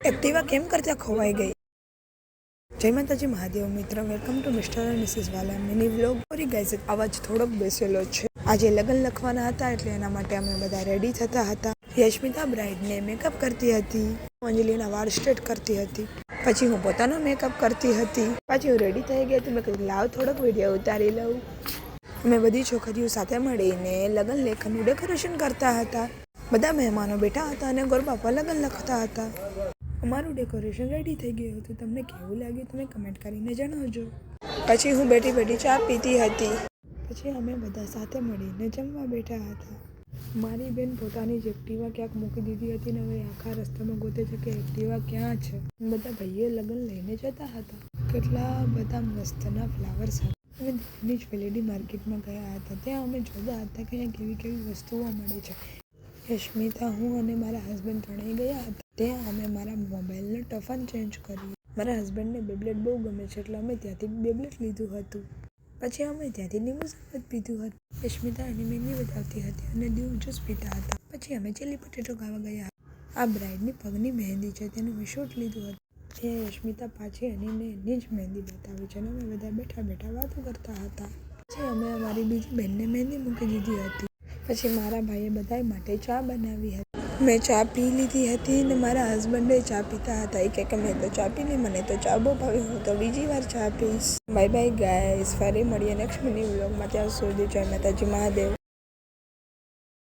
Activa કેમ કરતા ખોવાઈ ગઈ? જય માતાજી મહાદેવ મિત્ર, welcome to mister and misses Wala mini vlog. Sorry guys, અવાજ થોડોક બેસેલો છે. આજે લગ્ન લખવાના હતા એટલે એના માટે અમે બધા રેડી થતા હતા. યશમિતા બ્રાઇડને મેકઅપ કરતી હતી, અંજલિના વાળ સ્ટ્રેટ કરતી હતી, પછી હું પોતાનો મેકઅપ કરતી હતી. પછી હું રેડી થઈ ગઈ હતી. મેં કીધું લાવ થોડોક વિડીયો ઉતારી લઉં. અમે બધી છોકરીઓ સાથે મળીને લગ્ન લેખનનું ડેકોરેશન કરતા હતા. બધા મહેમાનો બેઠા હતા અને ગોરબાપા લગ્ન લખતા હતા. અમારું ડેકોરેશન રેડી થઈ ગયું હતું. તમને કેવું લાગ્યું તમે કમેન્ટ કરીને જણાવજો. પછી હું બેઠી ચા પીતી હતી. પછી અમે બધા સાથે મળીને જમવા બેઠા હતા. મારી બેન પોતાની જ એક્ટિવા ક્યાંક મૂકી દીધી હતી ને હવે આખા રસ્તામાં ગોતે છે કે એક્ટિવા ક્યાં છે. બધા ભાઈઓ લગ્ન લઈને જતા હતા. કેટલા બધા મસ્તના ફ્લાવર્સ હતા. અમે દિલ્હીની જ્વેલરી માર્કેટમાં ગયા હતા. ત્યાં અમે જોતા હતા કે અહીંયા કેવી કેવી વસ્તુઓ મળે છે. યશમિતા, હું અને મારા હસબન્ડ ત્રણેય ગયા હતા. ત્યાં અમે મારા મોબાઈલનો ટફન ચેન્જ કર્યું. મારા હસબન્ડને બેબ્લેટ બહુ ગમે છે એટલે અમે ત્યાંથી બેબ્લેટ લીધું હતું. પછી અમે ત્યાંથી લીંબુ શરબત પીધું હતું. યશમિતા એની મહેંદી બતાવતી હતી અને દીવ જ્યુસ પીતા હતા. પછી અમે ચીલી પટેટો ખાવા ગયા હતા. આ બ્રાઇડની પગની મહેંદી છે, તેનું મેં શૂટ લીધું હતું. ત્યાં યશમિતા પાછી એની જ મહેંદી બતાવી છે અને અમે બધા બેઠા વાતો કરતા હતા. પછી અમે અમારી બીજી બહેનને મહેંદી મૂકી દીધી હતી. પછી મારા ભાઈએ બધા માટે ચા બનાવી હતી. મેં ચા પી લીધી હતી ને મારા હસબન્ડે ચા પીતા હતા. એ કે મેં તો ચા પી લી, મને તો ચા બહુ ભાવે, હું તો બીજી વાર ચા પીશ. બાય બાય ગાઈસ, ફરી મળીએ નેક્સ્ટ મિની વ્લોગમાં. ત્યાં સુધી જય માતાજી મહાદેવ.